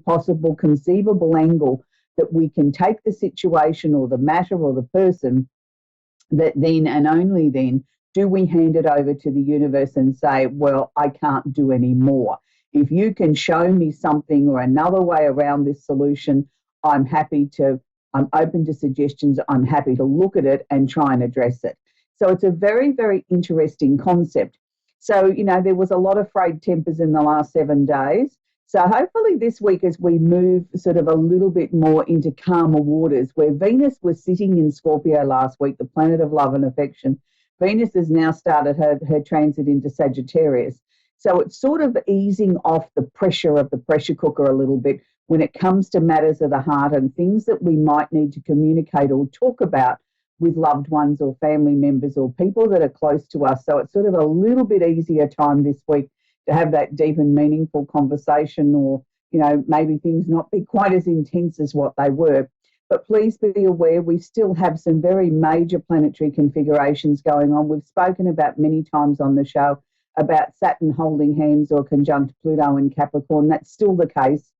possible conceivable angle that we can take the situation or the matter or the person, that then and only then do we hand it over to the universe and say, well, I can't do any more. If you can show me something or another way around this solution, I'm open to suggestions. I'm happy to look at it and try and address it. So it's a very, very interesting concept. So, there was a lot of frayed tempers in the last 7 days. So hopefully this week, as we move sort of a little bit more into calmer waters, where Venus was sitting in Scorpio last week, the planet of love and affection, Venus has now started her transit into Sagittarius. So it's sort of easing off the pressure of the pressure cooker a little bit when it comes to matters of the heart and things that we might need to communicate or talk about with loved ones or family members or people that are close to us. So it's sort of a little bit easier time this week to have that deep and meaningful conversation, or, maybe things not be quite as intense as what they were. But please be aware, we still have some very major planetary configurations going on. We've spoken about many times on the show about Saturn holding hands or conjunct Pluto in Capricorn. That's still the case.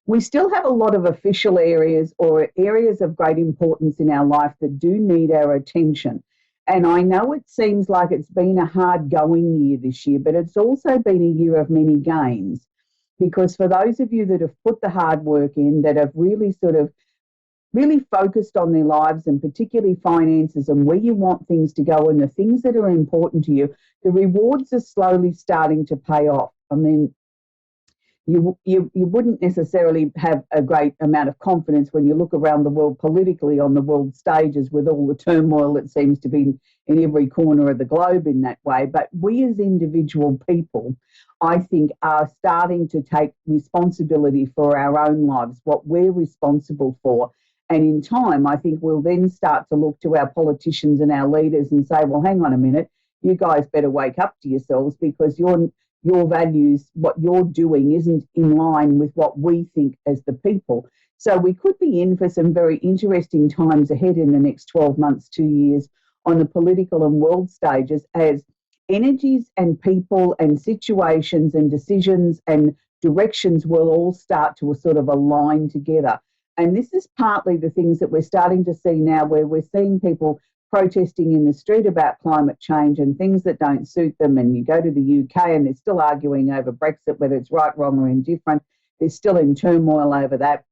We still have a lot of official areas or areas of great importance in our life that do need our attention. And I know it seems like it's been a hard going year this year, but it's also been a year of many gains, because for those of you that have put the hard work in, that have really focused on their lives and particularly finances and where you want things to go and the things that are important to you, the rewards are slowly starting to pay off. I mean, you wouldn't necessarily have a great amount of confidence when you look around the world politically on the world stages with all the turmoil that seems to be in every corner of the globe in that way. But we as individual people, I think, are starting to take responsibility for our own lives, what we're responsible for. And in time, I think we'll then start to look to our politicians and our leaders and say, well, hang on a minute, you guys better wake up to yourselves, because your values, what you're doing, isn't in line with what we think as the people. So we could be in for some very interesting times ahead in the next 12 months, 2 years, on the political and world stages, as energies and people and situations and decisions and directions will all start to sort of align together. And this is partly the things that we're starting to see now, where we're seeing people protesting in the street about climate change and things that don't suit them. And you go to the UK and they're still arguing over Brexit, whether it's right, wrong or indifferent. They're still in turmoil over that.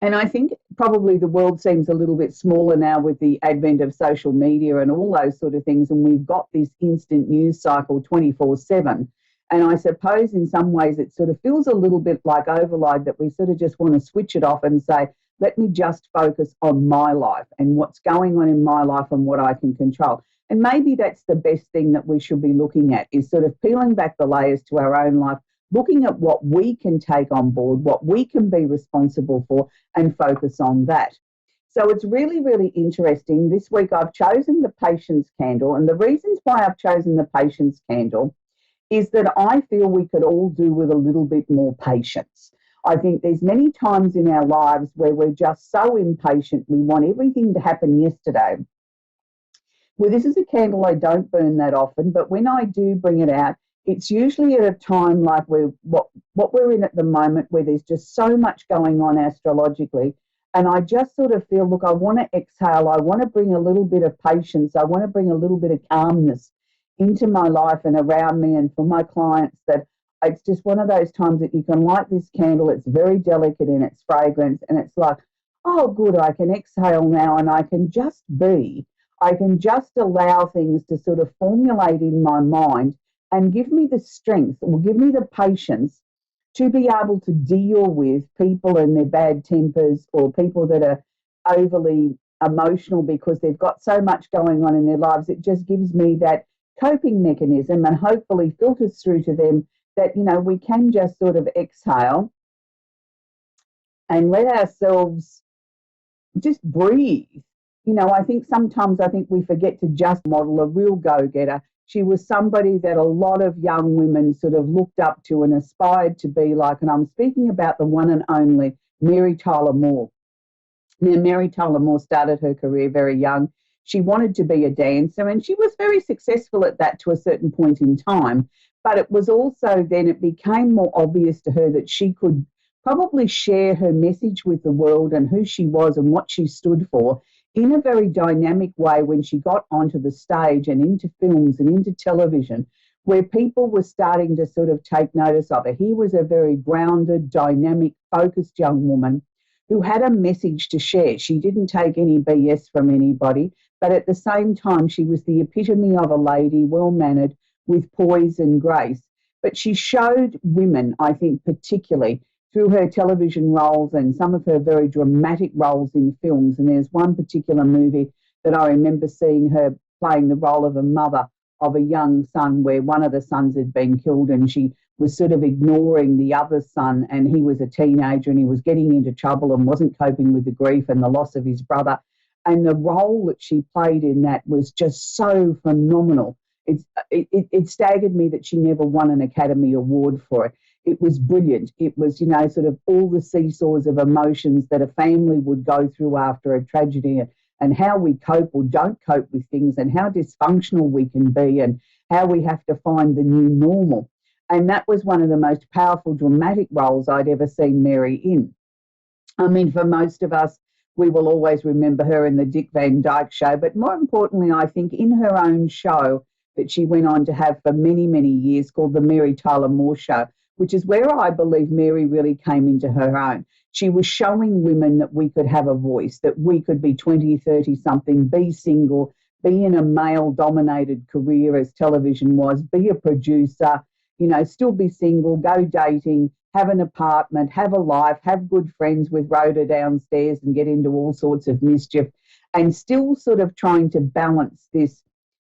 And I think probably the world seems a little bit smaller now with the advent of social media and all those sort of things. And we've got this instant news cycle 24/7. And I suppose in some ways it sort of feels a little bit like overload, that we sort of just want to switch it off and say, let me just focus on my life and what's going on in my life and what I can control. And maybe that's the best thing that we should be looking at, is sort of peeling back the layers to our own life, looking at what we can take on board, what we can be responsible for, and focus on that. So it's really, really interesting. This week I've chosen the patience candle. And the reasons why I've chosen the patience candle is that I feel we could all do with a little bit more patience. I think there's many times in our lives where we're just so impatient, we want everything to happen yesterday. Well, this is a candle I don't burn that often, but when I do bring it out, it's usually at a time like what we're in at the moment, where there's just so much going on astrologically. And I just sort of feel, look, I want to exhale. I want to bring a little bit of patience. I want to bring a little bit of calmness into my life and around me and for my clients, that it's just one of those times that you can light this candle. It's very delicate in its fragrance, and it's like, oh, good, I can exhale now and I can just be. I can just allow things to sort of formulate in my mind and give me the strength, or give me the patience to be able to deal with people and their bad tempers, or people that are overly emotional because they've got so much going on in their lives. It just gives me that coping mechanism, and hopefully filters through to them that, we can just sort of exhale and let ourselves just breathe. I think sometimes we forget to just model a real go-getter. She was somebody that a lot of young women sort of looked up to and aspired to be like, and I'm speaking about the one and only Mary Tyler Moore. Now, Mary Tyler Moore started her career very young. She wanted to be a dancer, and she was very successful at that to a certain point in time. But it was also then it became more obvious to her that she could probably share her message with the world and who she was and what she stood for in a very dynamic way when she got onto the stage and into films and into television, where people were starting to sort of take notice of her. Here was a very grounded, dynamic, focused young woman who had a message to share. She didn't take any BS from anybody, but at the same time, she was the epitome of a lady, well-mannered, with poise and grace. But she showed women, I think, particularly through her television roles and some of her very dramatic roles in films. And there's one particular movie that I remember seeing her playing the role of a mother of a young son where one of the sons had been killed, and she was sort of ignoring the other son, and he was a teenager and he was getting into trouble and wasn't coping with the grief and the loss of his brother. And the role that she played in that was just so phenomenal. It staggered me that she never won an Academy Award for it. It was brilliant. It was, you know, sort of all the seesaws of emotions that a family would go through after a tragedy, and how we cope or don't cope with things, and how dysfunctional we can be, and how we have to find the new normal. And that was one of the most powerful dramatic roles I'd ever seen Mary in. I mean, for most of us, we will always remember her in the Dick Van Dyke Show, but more importantly, I think in her own show that she went on to have for many, many years called the Mary Tyler Moore Show, which is where I believe Mary really came into her own. She was showing women that we could have a voice, that we could be 20, 30 something, be single, be in a male-dominated career as television was, be a producer, you know, still be single, go dating, have an apartment, have a life, have good friends with Rhoda downstairs and get into all sorts of mischief, and still sort of trying to balance this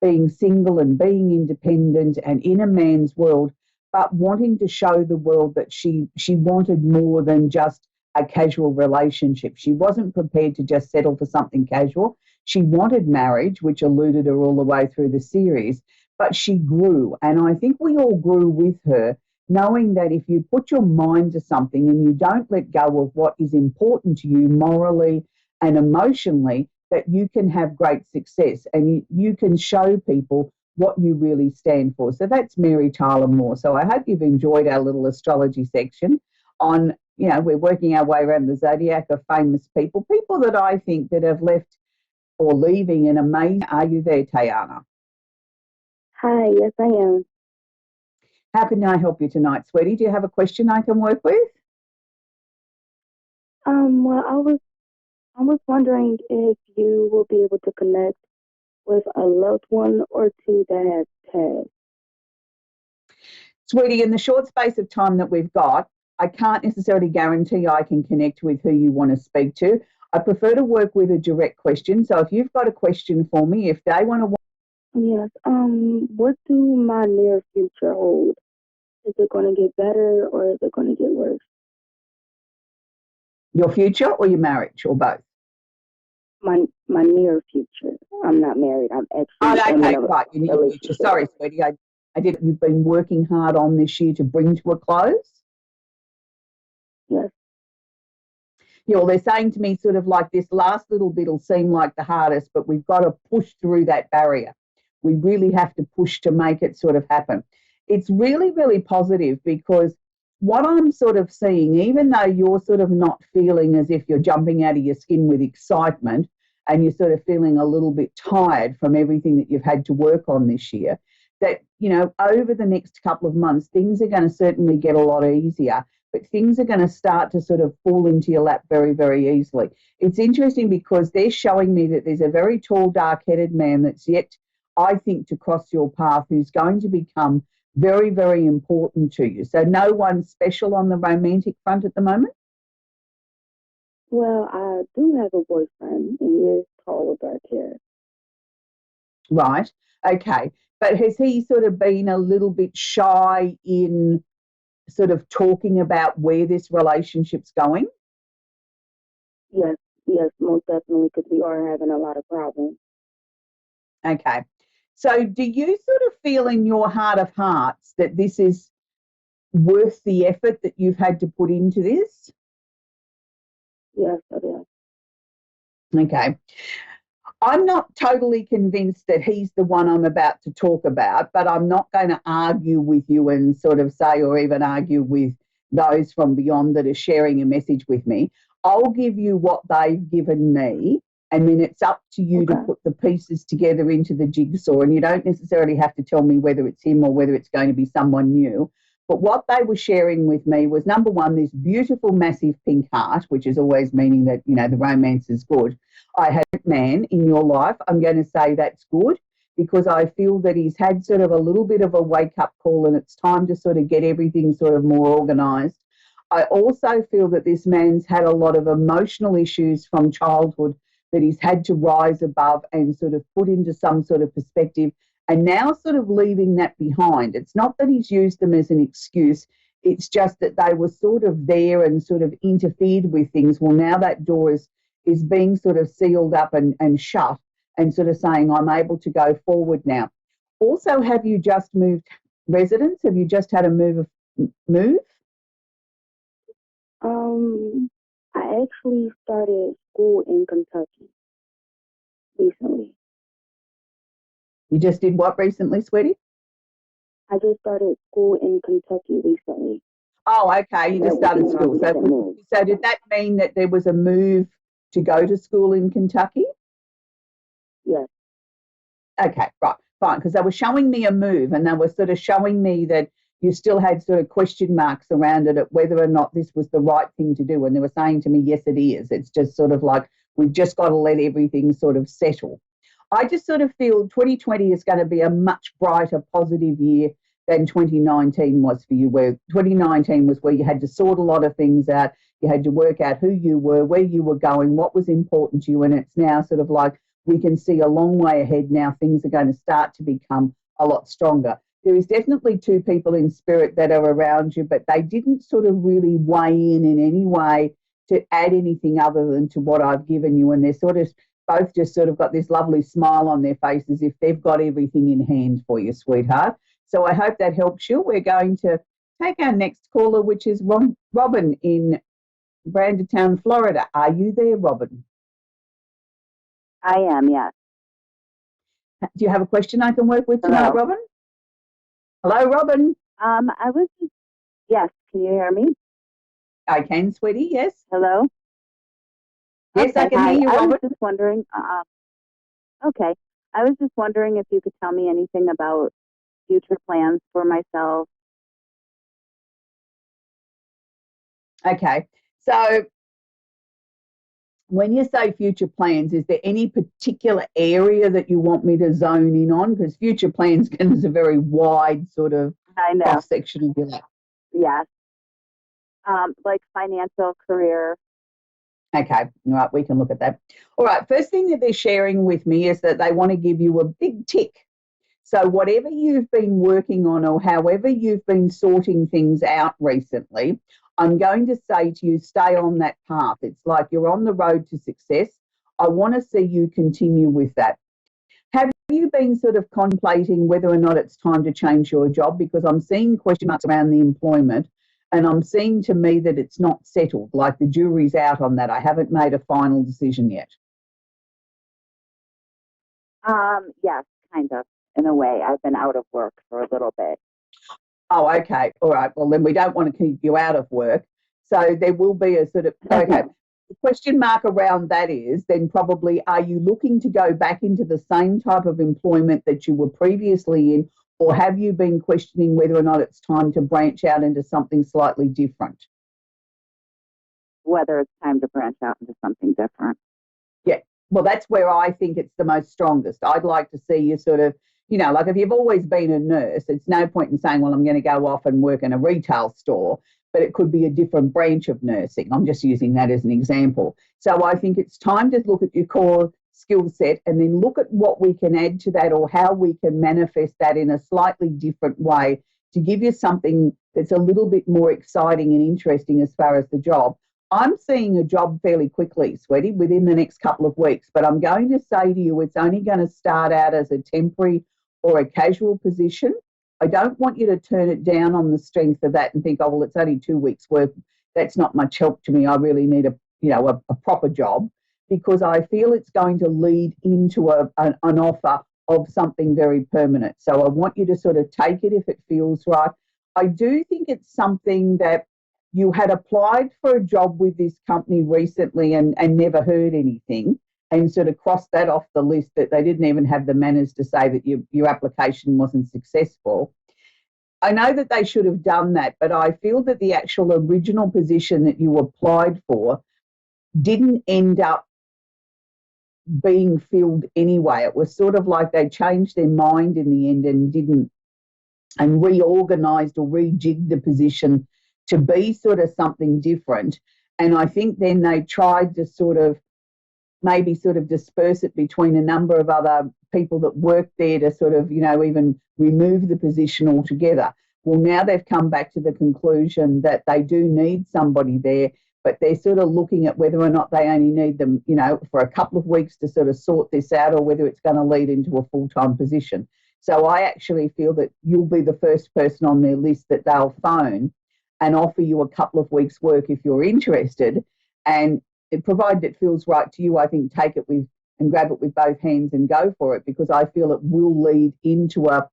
being single and being independent and in a man's world, but wanting to show the world that she wanted more than just a casual relationship. She wasn't prepared to just settle for something casual. She wanted marriage, which eluded her all the way through the series, but she grew. And I think we all grew with her, knowing that if you put your mind to something and you don't let go of what is important to you morally and emotionally, that you can have great success and you can show people what you really stand for. So that's Mary Tyler Moore. So I hope you've enjoyed our little astrology section on, you know, we're working our way around the zodiac of famous people, people that I think that have left or leaving an amazing. Are you there, Tayana? Hi, yes, I am. How can I help you tonight, sweetie? Do you have a question I can work with? Well, I was wondering if you will be able to connect with a loved one or two that has passed. Sweetie, in the short space of time that we've got, I can't necessarily guarantee I can connect with who you want to speak to. I prefer to work with a direct question. So if you've got a question for me, if they want to. Yes. What do my near future hold? Is it going to get better or is it going to get worse? Your future or your marriage or both? My near future. I'm not married. I'm Oh, actually in okay, a right. You need your future. relationship. Sorry, sweetie. I did. You've been working hard on this year to bring to a close. Yes. Yeah, well, they're saying to me sort of like this last little bit will seem like the hardest, but we've got to push through that barrier. We really have to push to make it sort of happen. It's really, really positive because what I'm sort of seeing, even though you're sort of not feeling as if you're jumping out of your skin with excitement and you're sort of feeling a little bit tired from everything that you've had to work on this year, that, you know, over the next couple of months, things are going to certainly get a lot easier, but things are going to start to sort of fall into your lap very, very easily. It's interesting because they're showing me that there's a very tall, dark-headed man that's yet, I think, to cross your path who's going to become very, very important to you. So no one special on the romantic front at the moment? Well, I do have a boyfriend. He is tall with dark hair. Right. Okay. But has he sort of been a little bit shy in sort of talking about where this relationship's going? Yes, yes, most definitely, because we are having a lot of problems. Okay. So do you sort of feel in your heart of hearts that this is worth the effort that you've had to put into this? Yes, it is. Okay. I'm not totally convinced that he's the one I'm about to talk about, but I'm not going to argue with you and sort of say, or even argue with those from beyond that are sharing a message with me. I'll give you what they've given me, and then it's up to you to Okay. put the pieces together into the jigsaw. And you don't necessarily have to tell me whether it's him or whether it's going to be someone new. But what they were sharing with me was, number one, this beautiful, massive pink heart, which is always meaning that, you know, the romance is good. I had a man in your life. I'm going to say that's good because I feel that he's had sort of a little bit of a wake up call and it's time to sort of get everything sort of more organised. I also feel that this man's had a lot of emotional issues from childhood that he's had to rise above and sort of put into some sort of perspective and now sort of leaving that behind. It's not that he's used them as an excuse. It's just that they were sort of there and sort of interfered with things. Well, now that door is being sort of sealed up and shut and sort of saying, I'm able to go forward now. Also, have you just moved residence? Have you just had a move? I actually started school in Kentucky recently. You just did what recently, sweetie? I just started school in Kentucky recently. Oh, okay. You just started school. So did that mean that there was a move to go to school in Kentucky? Yes. Okay, right, fine. Because they were showing me a move and they were sort of showing me that you still had sort of question marks around it at whether or not this was the right thing to do. And they were saying to me, yes, it is. It's just sort of like we've just got to let everything sort of settle. I just sort of feel 2020 is going to be a much brighter, positive year than 2019 was for you, where 2019 was where you had to sort a lot of things out. You had to work out who you were, where you were going, what was important to you. And it's now sort of like we can see a long way ahead now. Things are going to start to become a lot stronger. There is definitely two people in spirit that are around you, but they didn't sort of really weigh in any way to add anything other than to what I've given you. And they're sort of both just sort of got this lovely smile on their faces if they've got everything in hand for you, sweetheart. So I hope that helps you. We're going to take our next caller, which is Robin in Brandertown, Florida. Are you there, Robin? I am, yes. Do you have a question I can work with tonight, Hello? Robin? Hello, Robin. I was just, yes, can you hear me? I can, sweetie, yes. Hello? Yes, Okay, I can hi. hear you, I Robin. was just wondering, okay, I was just wondering if you could tell me anything about future plans for myself. Okay, so when you say future plans, is there any particular area that you want me to zone in on? Because future plans is a very wide sort of I know, cross section of your life. yes. Like financial, career. Okay, all right, we can look at that. All right, first thing that they're sharing with me is that they want to give you a big tick. So whatever you've been working on or however you've been sorting things out recently, I'm going to say to you, stay on that path. It's like you're on the road to success. I want to see you continue with that. Have you been sort of contemplating whether or not it's time to change your job? Because I'm seeing question marks around the employment and I'm seeing to me that it's not settled, like the jury's out on that. I haven't made a final decision yet. Yes, kind of, in a way. I've been out of work for a little bit. Oh, okay. All right. Well, then we don't want to keep you out of work. So there will be a sort of, okay. The question mark around that is then probably, are you looking to go back into the same type of employment that you were previously in, or have you been questioning whether or not it's time to branch out into something slightly different? Whether it's time to branch out into something different. Yeah. Well, that's where I think it's the most strongest. I'd like to see you sort of, you know, like if you've always been a nurse, it's no point in saying, well, I'm going to go off and work in a retail store, but it could be a different branch of nursing. I'm just using that as an example. So I think it's time to look at your core skill set and then look at what we can add to that or how we can manifest that in a slightly different way to give you something that's a little bit more exciting and interesting as far as the job. I'm seeing a job fairly quickly, sweetie, within the next couple of weeks, but I'm going to say to you it's only going to start out as a temporary or a casual position. I don't want you to turn it down on the strength of that and think, oh, well, it's only 2 weeks work. That's not much help to me. I really need a proper job because I feel it's going to lead into an offer of something very permanent. So I want you to sort of take it if it feels right. I do think it's something that you had applied for a job with this company recently and never heard anything, and sort of crossed that off the list, that they didn't even have the manners to say that your application wasn't successful. I know that they should have done that, but I feel that the actual original position that you applied for didn't end up being filled anyway. It was sort of like they changed their mind in the end and reorganised or rejigged the position to be sort of something different. And I think then they tried to sort of maybe sort of disperse it between a number of other people that worked there to sort of, even remove the position altogether. Well, now they've come back to the conclusion that they do need somebody there, but they're sort of looking at whether or not they only need them, for a couple of weeks to sort of sort this out, or whether it's going to lead into a full-time position. So I actually feel that you'll be the first person on their list that they'll phone and offer you a couple of weeks' work if you're interested. And provided it feels right to you, I think take it with and grab it with both hands and go for it, because I feel it will lead into a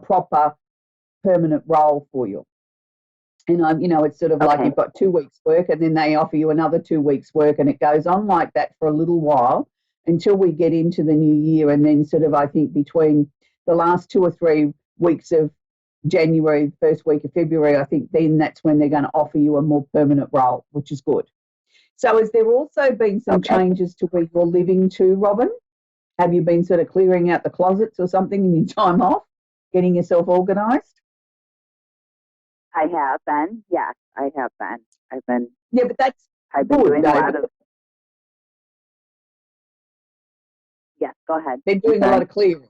proper permanent role for you. And it's sort of like you've got 2 weeks' work, and then they offer you another 2 weeks' work, and it goes on like that for a little while until we get into the new year. And then sort of, I think between the last 2 or 3 weeks of January, first week of February, I think then that's when they're going to offer you a more permanent role, which is good. So has there also been some changes to where you're living too, Robin? Have you been sort of clearing out the closets or something in your time off, getting yourself organised? I have been. Yes, I have been. Yeah, but that's I've been good, doing though. a lot of. Yes, go ahead. They're doing a lot of clearing.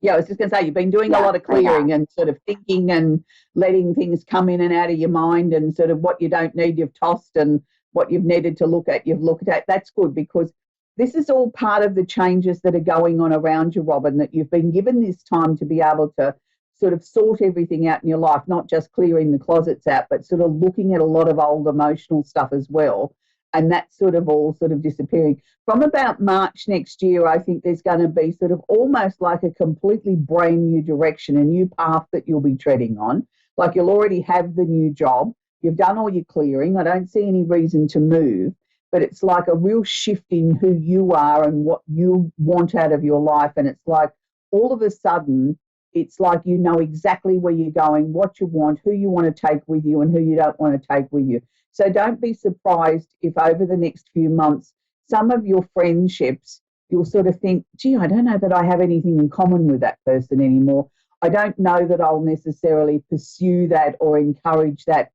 Yeah, I was just going to say, you've been doing a lot of clearing and sort of thinking and letting things come in and out of your mind, and sort of what you don't need, you've tossed, and what you've needed to look at, you've looked at. That's good, because this is all part of the changes that are going on around you, Robin, that you've been given this time to be able to sort of sort everything out in your life, not just clearing the closets out, but sort of looking at a lot of old emotional stuff as well. And that's sort of all sort of disappearing. From about March next year, I think there's going to be sort of almost like a completely brand new direction, a new path that you'll be treading on. Like you'll already have the new job. You've done all your clearing. I don't see any reason to move, but it's like a real shift in who you are and what you want out of your life. And it's like all of a sudden, it's like you know exactly where you're going, what you want, who you want to take with you and who you don't want to take with you. So don't be surprised if over the next few months, some of your friendships, you'll sort of think, gee, I don't know that I have anything in common with that person anymore. I don't know that I'll necessarily pursue that or encourage that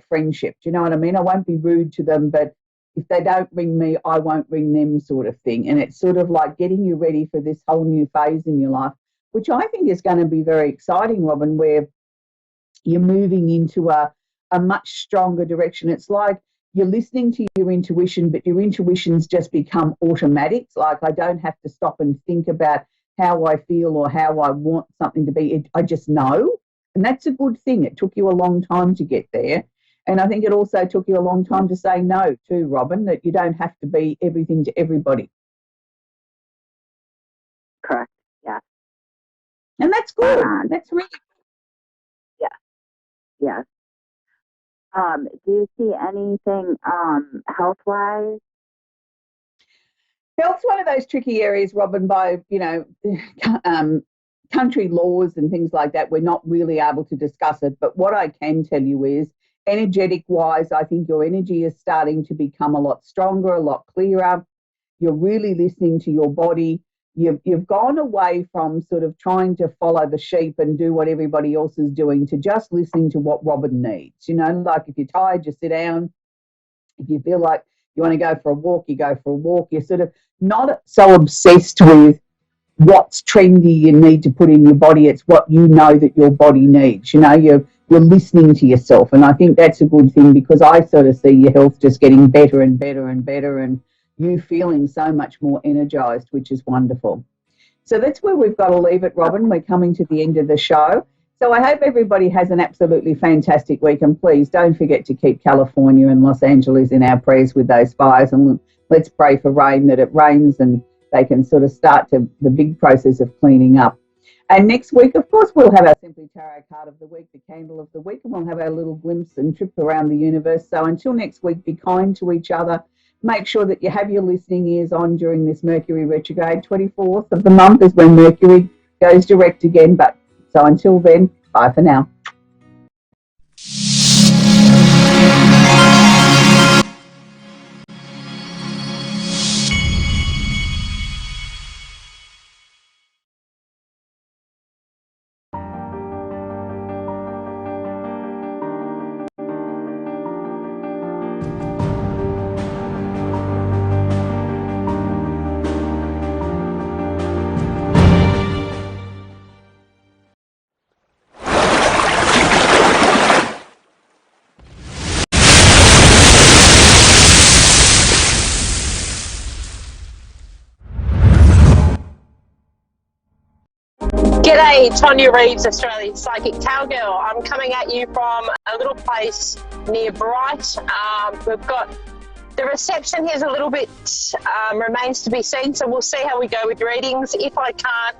friendship. Do you know what I mean? I won't be rude to them, but if they don't ring me, I won't ring them, sort of thing. And it's sort of like getting you ready for this whole new phase in your life, which I think is going to be very exciting, Robin, where you're moving into a much stronger direction. It's like you're listening to your intuition, but your intuition's just become automatic. It's like I don't have to stop and think about how I feel or how I want something to be. I just know. And that's a good thing. It took you a long time to get there. And I think it also took you a long time to say no too, Robin, that you don't have to be everything to everybody. Correct. Yeah. And that's good. That's really good. Yeah. Yes. Do you see anything health-wise? Health's one of those tricky areas, Robin, by, country laws and things like that. We're not really able to discuss it. But what I can tell you is, energetic-wise, I think your energy is starting to become a lot stronger, a lot clearer. You're really listening to your body. You've gone away from sort of trying to follow the sheep and do what everybody else is doing to just listening to what Robin needs. Like if you're tired, you sit down. If you feel like you want to go for a walk, you go for a walk. You're sort of not so obsessed with what's trendy you need to put in your body. It's what you know that your body needs. You're listening to yourself. And I think that's a good thing, because I sort of see your health just getting better and better and better, and you feeling so much more energized, which is wonderful. So that's where we've got to leave it, Robin. We're coming to the end of the show. So I hope everybody has an absolutely fantastic week, and please don't forget to keep California and Los Angeles in our prayers with those fires, and let's pray for rain, that it rains and they can sort of start to the big process of cleaning up. And next week, of course, we'll have our Simply Tarot card of the week, the candle of the week, and we'll have our little glimpse and trip around the universe. So until next week, be kind to each other. Make sure that you have your listening ears on during this Mercury retrograde. 24th of the month is when Mercury goes direct again. But so until then, bye for now. G'day, Tonya Reeves, Australian Psychic Cowgirl. I'm coming at you from a little place near Bright. We've got the reception here's a little bit remains to be seen, so we'll see how we go with readings. If I can't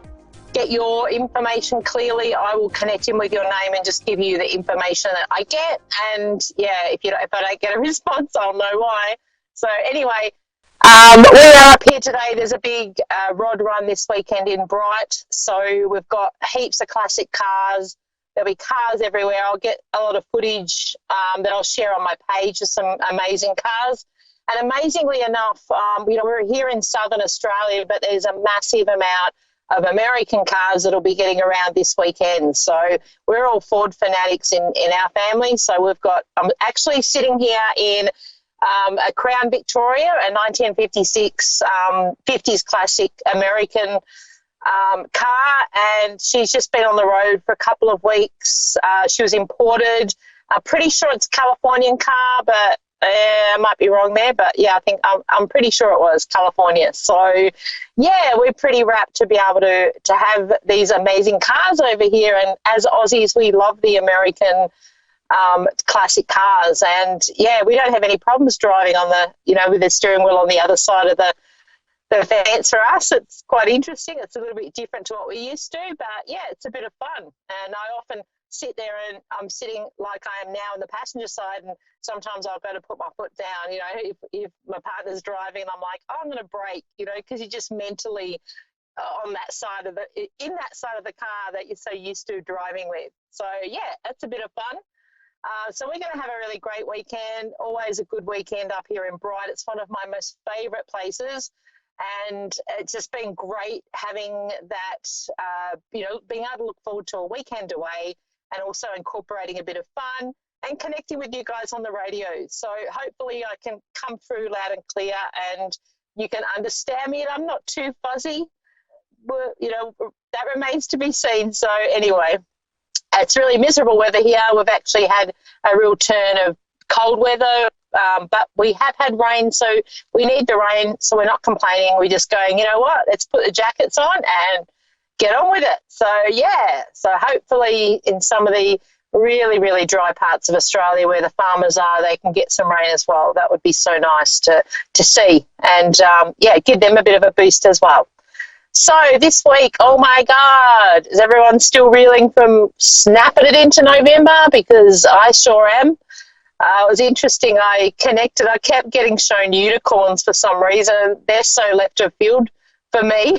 get your information clearly, I will connect in with your name and just give you the information that I get. And yeah, if I don't get a response, I'll know why. So anyway. We are up here today. There's a big rod run this weekend in Bright. So we've got heaps of classic cars. There'll be cars everywhere. I'll get a lot of footage that I'll share on my page of some amazing cars. And amazingly enough, we're here in Southern Australia, but there's a massive amount of American cars that'll be getting around this weekend. So we're all Ford fanatics in our family. So I'm actually sitting here in a Crown Victoria, a 1956 50s classic American car, and she's just been on the road for a couple of weeks. She was imported. I'm pretty sure it's a Californian car, but I might be wrong there. But yeah, I think I'm pretty sure it was California. So yeah, we're pretty rapt to be able to have these amazing cars over here. And as Aussies, we love the American classic cars, and yeah, we don't have any problems driving on with the steering wheel on the other side of the fence. For us, it's quite interesting. It's a little bit different to what we used to, but yeah, it's a bit of fun. And I often sit there and I'm sitting like I am now on the passenger side, and sometimes I've got to put my foot down, if my partner's driving, and I'm like, oh, I'm going to brake, because you just mentally in that side of the car that you're so used to driving with. So yeah, that's a bit of fun. So we're going to have a really great weekend, always a good weekend up here in Bright. It's one of my most favourite places, and it's just been great having that, being able to look forward to a weekend away and also incorporating a bit of fun and connecting with you guys on the radio. So hopefully I can come through loud and clear and you can understand me and I'm not too fuzzy. But, that remains to be seen. So anyway. It's really miserable weather here. We've actually had a real turn of cold weather, but we have had rain, so we need the rain, so we're not complaining. We're just going, you know what, let's put the jackets on and get on with it. So, yeah, so hopefully in some of the really, really dry parts of Australia where the farmers are, they can get some rain as well. That would be so nice to see and, give them a bit of a boost as well. So this week, oh my God, is everyone still reeling from snapping it into November? Because I sure am. It was interesting. I kept getting shown unicorns for some reason. They're so left of field for me.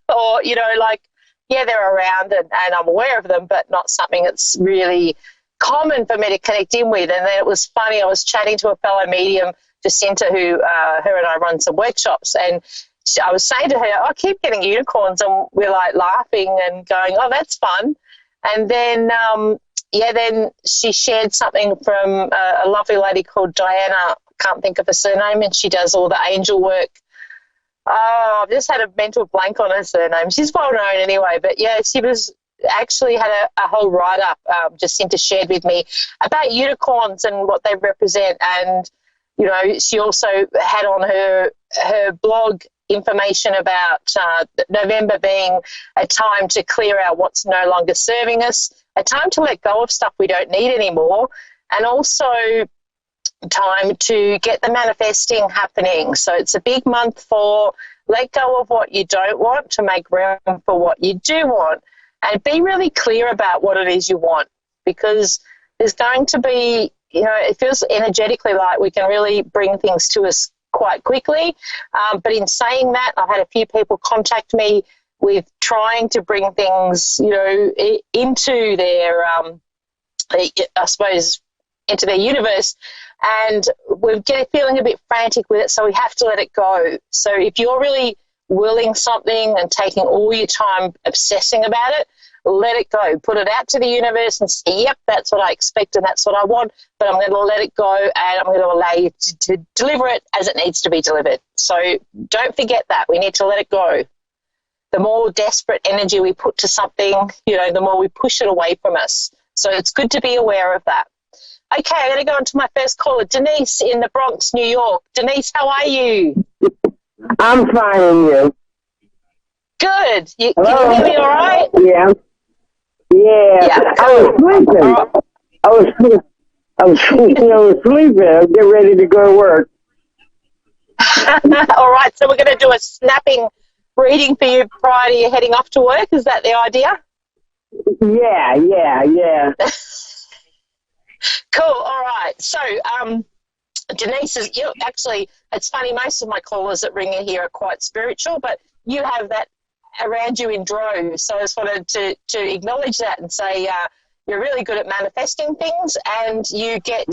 Or, they're around and I'm aware of them, but not something that's really common for me to connect in with. And then it was funny. I was chatting to a fellow medium, Jacinta, who her and I run some workshops, and I was saying to her, I keep getting unicorns, and we're like laughing and going, oh, that's fun. And then, then she shared something from a lovely lady called Diana, I can't think of her surname, and she does all the angel work. Oh, I've just had a mental blank on her surname. She's well known anyway, but yeah, she was actually had a whole write-up Jacinta shared with me about unicorns and what they represent. And, she also had on her blog information about November being a time to clear out what's no longer serving us, a time to let go of stuff we don't need anymore, and also time to get the manifesting happening. So it's a big month for let go of what you don't want to make room for what you do want, and be really clear about what it is you want, because there's going to be, it feels energetically like we can really bring things to us quite quickly. But in saying that, I've had a few people contact me with trying to bring things, into their, I suppose, into their universe, and we're feeling a bit frantic with it, so we have to let it go. So if you're really willing something and taking all your time obsessing about it, let it go. Put it out to the universe and say, yep, that's what I expect and that's what I want, but I'm going to let it go and I'm going to allow you to deliver it as it needs to be delivered. So don't forget that. We need to let it go. The more desperate energy we put to something, the more we push it away from us. So it's good to be aware of that. Okay, I'm going to go on to my first caller, Denise in the Bronx, New York. Denise, how are you? I'm fine, and you? Good. Can Hello? you hear me all right? Yeah. Yeah, I was cool. sleeping. I was sleeping. I was getting ready to go to work. All right, so we're going to do a snapping reading for you prior to you heading off to work. Is that the idea? Yeah. Cool. All right. So, Denise is actually. It's funny. Most of my callers that ring in here are quite spiritual, but you have that around you in droves. So I just wanted to acknowledge that and say you're really good at manifesting things, and you get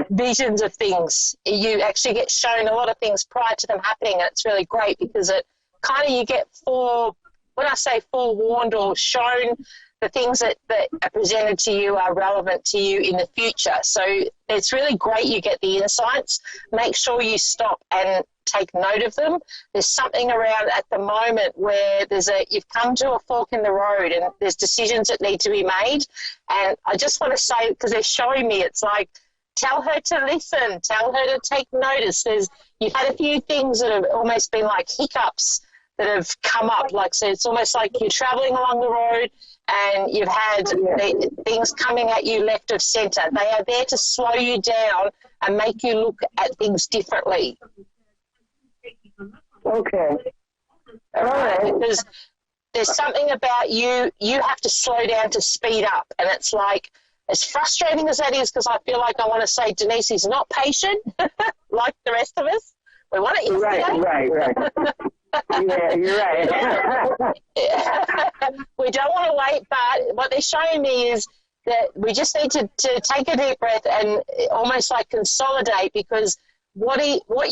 visions of things. You actually get shown a lot of things prior to them happening, and it's really great because it kind of you get when I say forewarned or shown, the things that are presented to you are relevant to you in the future. So it's really great you get the insights. Make sure you stop and take note of them. There's something around at the moment where you've come to a fork in the road and there's decisions that need to be made. And I just want to say, because they're showing me, it's like, tell her to listen, tell her to take notice. You've had a few things that have almost been like hiccups that have come up. So it's almost like you're traveling along the road and you've had things coming at you left of centre. They are there to slow you down and make you look at things differently. Okay. All right. Because there's something about you have to slow down to speed up. And it's like, as frustrating as that is, because I feel like I want to say Denise is not patient like the rest of us. We want it yesterday. Right. Yeah, you're right. We don't want to wait, but what they're showing me is that we just need to take a deep breath and almost like consolidate, because what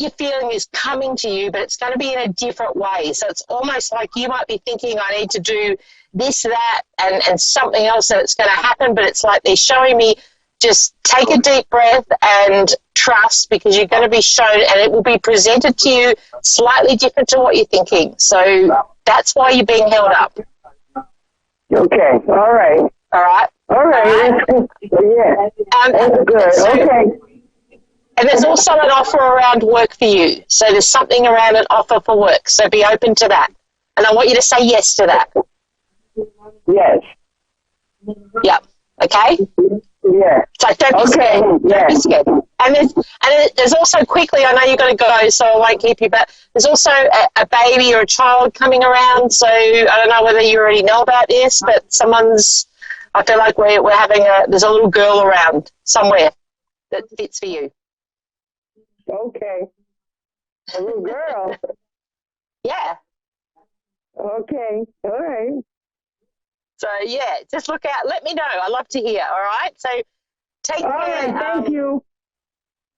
you're feeling is coming to you, but it's going to be in a different way. So it's almost like you might be thinking, I need to do this, that, and something else, and it's going to happen, but it's like they're showing me just take a deep breath and trust, because you're going to be shown and it will be presented to you slightly different to what you're thinking. So that's why you're being held up. Okay. All right. All right? All right. Yeah. That's good. Okay. And there's also an offer around work for you. So there's something around an offer for work. So be open to that. And I want you to say yes to that. Yes. Yep. Okay? Yeah. So don't be scared. Don't be scared. And there's also quickly, I know you've got to go, so I won't keep you, but there's also a baby or a child coming around. So I don't know whether you already know about this, but I feel like we're having there's a little girl around somewhere that fits for you. Okay. A little girl. Yeah. Okay. All right. So, yeah, just look out. Let me know. I love to hear, all right? So take care. All right. Thank you.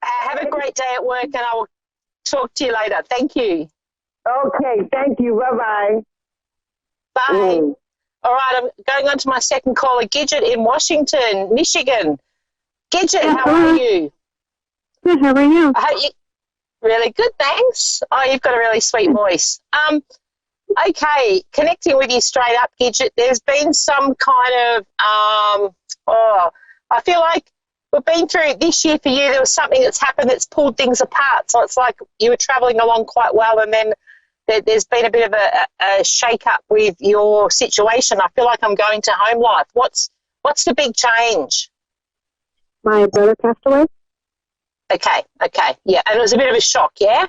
Have a great day at work, and I will talk to you later. Thank you. Okay. Thank you. Bye-bye. Bye. All right, I'm going on to my second caller, Gidget in Washington, Michigan. Gidget, how are you? Good, how are you? I hope you really good, thanks. Oh, you've got a really sweet voice. Okay, connecting with you straight up, Gidget, there's been some kind of, I feel like we've been through this year for you, there was something that's happened that's pulled things apart. So it's like you were travelling along quite well, and then there's been a bit of a shake-up with your situation. I feel like I'm going to home life. What's the big change? My brother passed away. Okay, yeah. And it was a bit of a shock, yeah?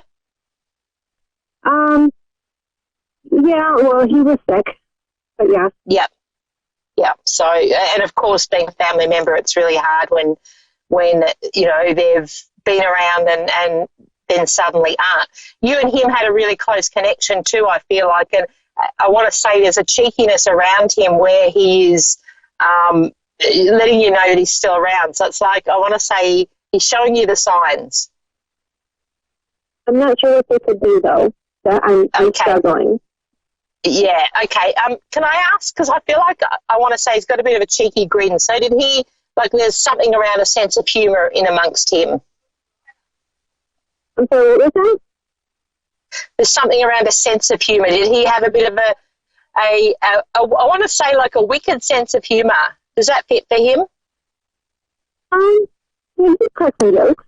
Yeah, well, he was sick, but yeah. Yep. Yeah. So, and of course, being a family member, it's really hard when you know they've been around and then suddenly aren't. You and him had a really close connection too, I feel like, and I want to say there's a cheekiness around him where he is letting you know that he's still around. So it's like I want to say he's showing you the signs. I'm not sure what they could do, though. That I'm struggling. Yeah, okay. Can I ask, because I feel like I want to say he's got a bit of a cheeky grin. So did he, like there's something around a sense of humour in amongst him? I'm sorry, what was that? There's something around a sense of humour. Did he have a bit of I want to say like a wicked sense of humour? Does that fit for him? He cracked some jokes.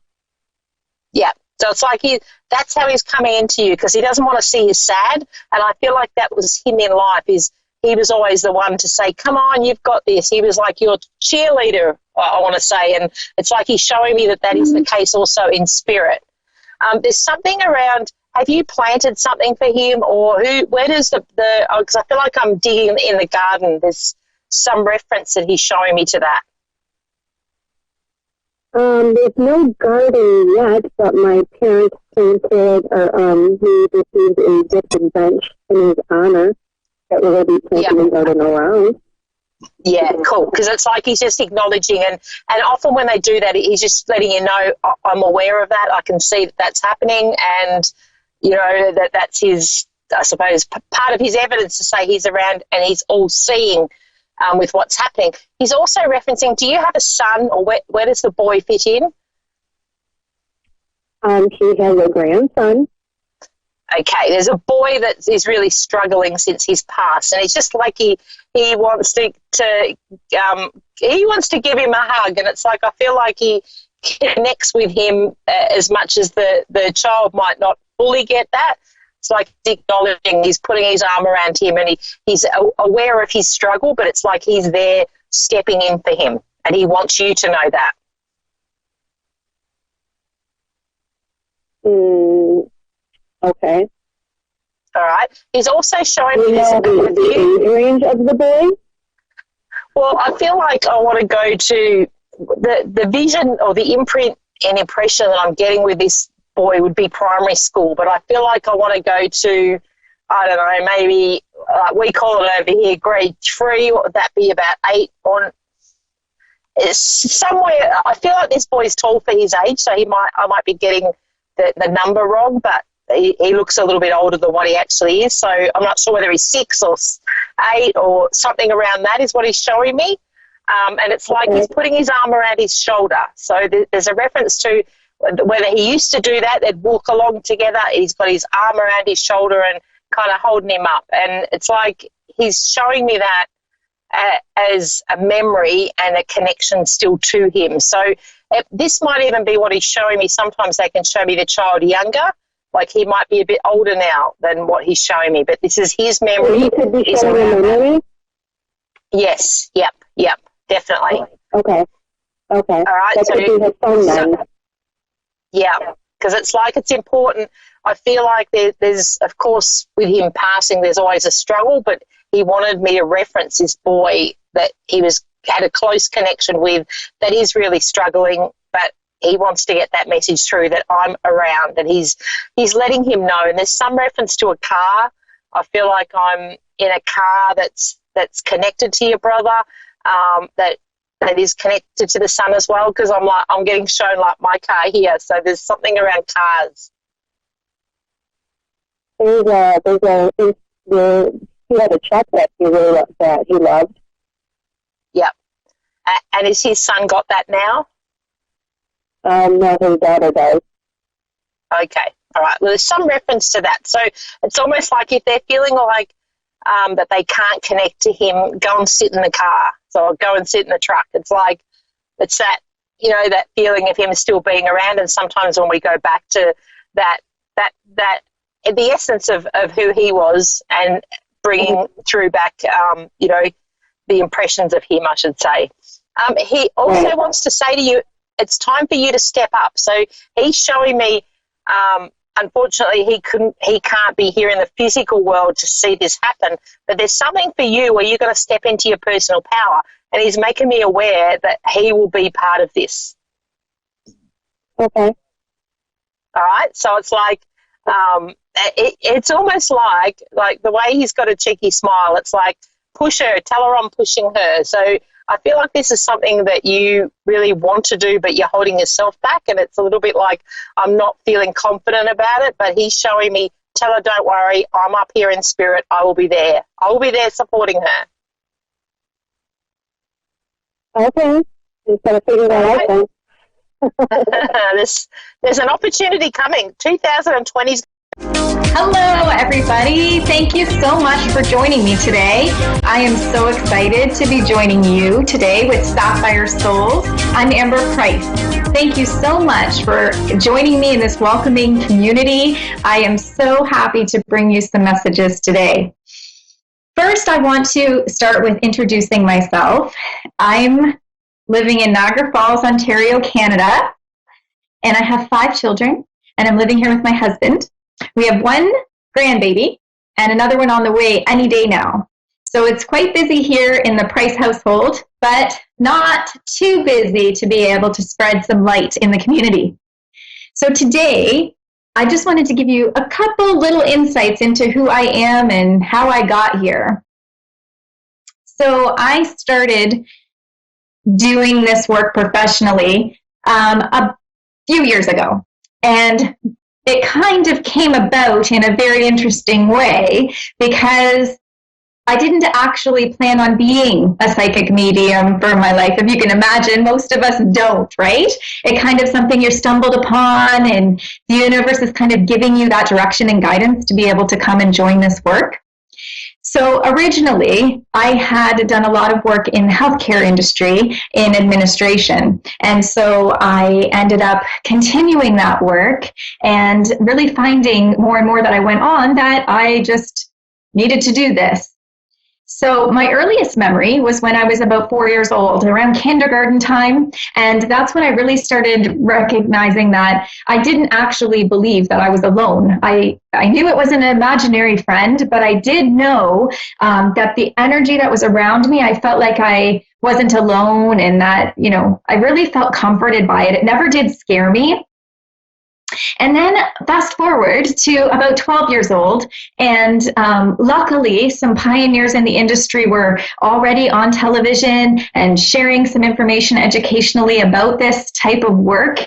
Yeah. So it's like that's how he's coming into you, because he doesn't want to see you sad. And I feel like that was him in life, is he was always the one to say, come on, you've got this. He was like your cheerleader, I want to say. And it's like he's showing me that is the case also in spirit. There's something around, have you planted something for him, or where does because I feel like I'm digging in the garden. There's some reference that he's showing me to that. There's no garden yet, but my parents planted, he received a gifted bench in his honor that we're going to be planting and garden around. Yeah, cool. Because it's like he's just acknowledging, and often when they do that, he's just letting you know, I'm aware of that. I can see that that's happening, and you know that's his, I suppose, part of his evidence to say he's around and he's all seeing with what's happening. He's also referencing, do you have a son, or where does the boy fit in? He has a grandson. Okay, there's a boy that is really struggling since he's passed, and it's just like he wants to he wants to give him a hug, and it's like I feel like he connects with him as much as the child might not fully get that. It's like acknowledging, he's putting his arm around him, and he's aware of his struggle, but it's like he's there stepping in for him, and he wants you to know that. Okay. All right. He's also showing Do me you know the age range of the boy? Well, I feel like I want to go to the vision or the imprint and impression that I'm getting with this boy would be primary school, but I feel like I want to go to, I don't know, maybe we call it over here grade 3, or would that be about 8 or it's somewhere. I feel like this boy's tall for his age, so I might be getting the number wrong, but he looks a little bit older than what he actually is, so I'm not sure whether he's 6 or 8 or something around that is what he's showing me. And it's like he's putting his arm around his shoulder. So there's a reference to whether he used to do that, they'd walk along together, he's got his arm around his shoulder and kind of holding him up. And it's like he's showing me that as a memory and a connection still to him. So this might even be what he's showing me. Sometimes they can show me the child younger, like he might be a bit older now than what he's showing me, but this is his memory. He could be showing a memory? Yes, yep, definitely. Okay. All right. That could be his phone then. Yeah, because it's like it's important. I feel like there's, of course, with him passing, there's always a struggle, but he wanted me to reference this boy that he had a close connection with that is really struggling, but he wants to get that message through that I'm around, that he's letting him know. And there's some reference to a car. I feel like I'm in a car that's connected to your brother, that is connected to the son as well, because I'm getting shown like my car here. So there's something around cars. He had a truck that he loved. Yep. And has his son got that now? No, his daughter does. Okay. All right. Well, there's some reference to that. So it's almost like if they're feeling like that they can't connect to him, go and sit in the car. So go and sit in the truck. It's like, it's that, that feeling of him still being around. And sometimes when we go back to that the essence of who he was and bringing through back, the impressions of him, I should say. He also wants to say to you, it's time for you to step up. So he's showing me, unfortunately, he can't be here in the physical world to see this happen, but there's something for you where you're going to step into your personal power, and he's making me aware that he will be part of this. Okay. All right, so it's like, it's almost like the way he's got a cheeky smile, it's like, push her, tell her I'm pushing her. So I feel like this is something that you really want to do, but you're holding yourself back, and it's a little bit like I'm not feeling confident about it, but he's showing me, tell her don't worry, I'm up here in spirit, I will be there. I will be there supporting her. Okay. Just got to figure that out then. There's an opportunity coming. 2020's. Hello, everybody. Thank you so much for joining me today. I am so excited to be joining you today with Sapphire Souls. I'm Amber Price. Thank you so much for joining me in this welcoming community. I am so happy to bring you some messages today. First, I want to start with introducing myself. I'm living in Niagara Falls, Ontario, Canada, and I have 5 children, and I'm living here with my husband. We have 1 grandbaby and another one on the way any day now. So it's quite busy here in the Price household, but not too busy to be able to spread some light in the community. So today, I just wanted to give you a couple little insights into who I am and how I got here. So I started doing this work professionally a few years ago, and it kind of came about in a very interesting way because I didn't actually plan on being a psychic medium for my life. If you can imagine, most of us don't, right? It kind of something you're stumbled upon, and the universe is kind of giving you that direction and guidance to be able to come and join this work. So originally, I had done a lot of work in the healthcare industry in administration. And so I ended up continuing that work and really finding more and more that I went on that I just needed to do this. So my earliest memory was when I was about 4 years old, around kindergarten time. And that's when I really started recognizing that I didn't actually believe that I was alone. I knew it was an imaginary friend, but I did know that the energy that was around me, I felt like I wasn't alone, and that, I really felt comforted by it. It never did scare me. And then fast forward to about 12 years old, and luckily some pioneers in the industry were already on television and sharing some information educationally about this type of work.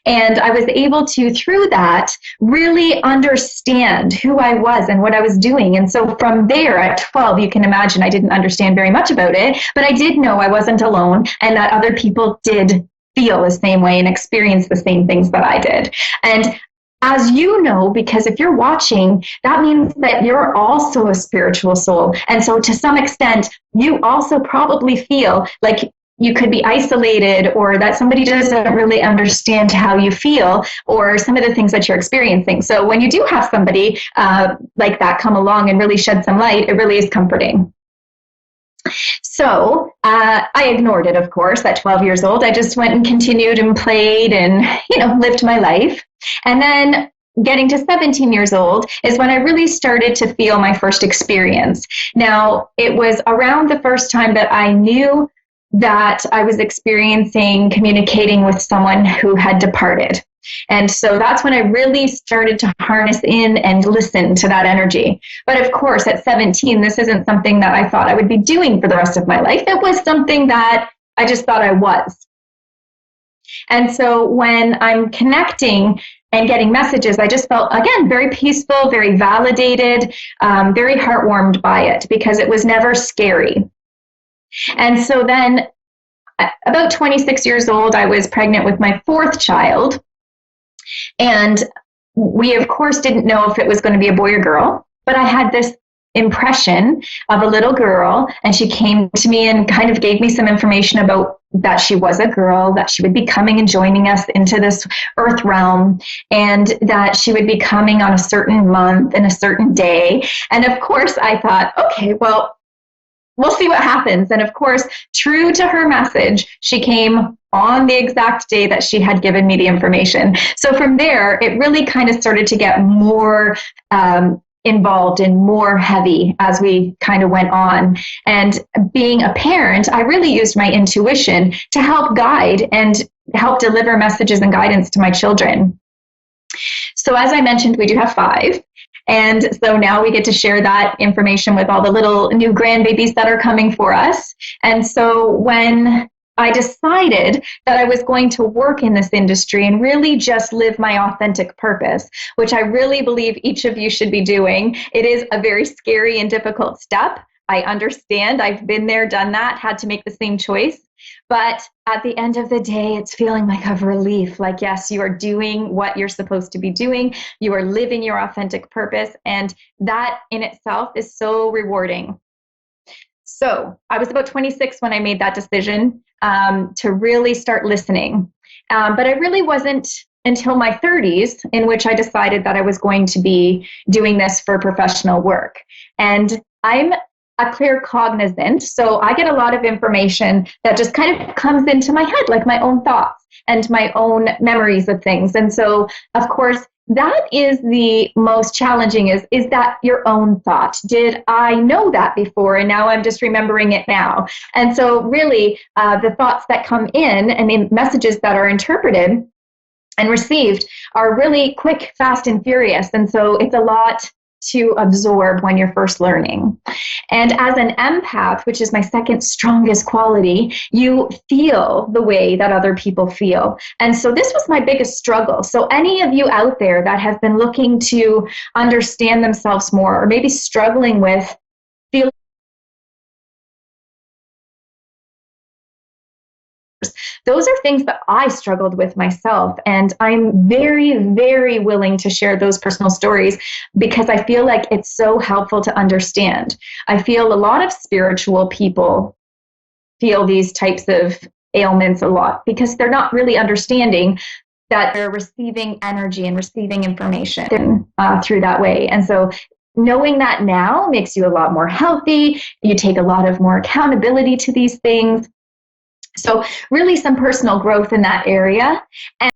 And I was able to, through that, really understand who I was and what I was doing. And so from there, at 12, you can imagine I didn't understand very much about it, but I did know I wasn't alone and that other people did feel the same way and experience the same things that I did. And as you know, because if you're watching, that means that you're also a spiritual soul. And so to some extent, you also probably feel like you could be isolated, or that somebody doesn't really understand how you feel, or some of the things that you're experiencing. So when you do have somebody like that come along and really shed some light, it really is comforting. So I ignored it, of course, at 12 years old. I just went and continued and played and, lived my life. And then getting to 17 years old is when I really started to feel my first experience. Now, it was around the first time that I knew that I was communicating with someone who had departed. And so that's when I really started to harness in and listen to that energy. But of course, at 17, this isn't something that I thought I would be doing for the rest of my life. It was something that I just thought I was. And so when I'm connecting and getting messages, I just felt, again, very peaceful, very validated, very heartwarmed by it, because it was never scary. And so then about 26 years old, I was pregnant with my 4th child. And we, of course, didn't know if it was going to be a boy or girl, but I had this impression of a little girl, and she came to me and kind of gave me some information about that she was a girl, that she would be coming and joining us into this earth realm, and that she would be coming on a certain month and a certain day. And of course, I thought, okay, well, we'll see what happens. And of course, true to her message, she came on the exact day that she had given me the information. So from there, it really kind of started to get more involved and more heavy as we kind of went on. And being a parent, I really used my intuition to help guide and help deliver messages and guidance to my children. So as I mentioned, we do have 5. And so now we get to share that information with all the little new grandbabies that are coming for us. And so when I decided that I was going to work in this industry and really just live my authentic purpose, which I really believe each of you should be doing. It is a very scary and difficult step. I understand. I've been there, done that, had to make the same choice. But at the end of the day, it's feeling like a relief. Like, yes, you are doing what you're supposed to be doing. You are living your authentic purpose. And that in itself is so rewarding. So I was about 26 when I made that decision to really start listening. But I really wasn't until my 30s in which I decided that I was going to be doing this for professional work. And I'm a claircognizant, so I get a lot of information that just kind of comes into my head, like my own thoughts and my own memories of things. And so, of course, that is the most challenging is that your own thought? Did I know that before and now I'm just remembering it now? And so really the thoughts that come in and the messages that are interpreted and received are really quick, fast, and furious. And so it's a lot to absorb when you're first learning. And as an empath, which is my second strongest quality, you feel the way that other people feel. And so this was my biggest struggle. So any of you out there that have been looking to understand themselves more, or maybe struggling with feeling, those are things that I struggled with myself. And I'm very, very willing to share those personal stories because I feel like it's so helpful to understand. I feel a lot of spiritual people feel these types of ailments a lot because they're not really understanding that they're receiving energy and receiving information through that way. And so knowing that now makes you a lot more healthy. You take a lot of more accountability to these things. So really some personal growth in that area. And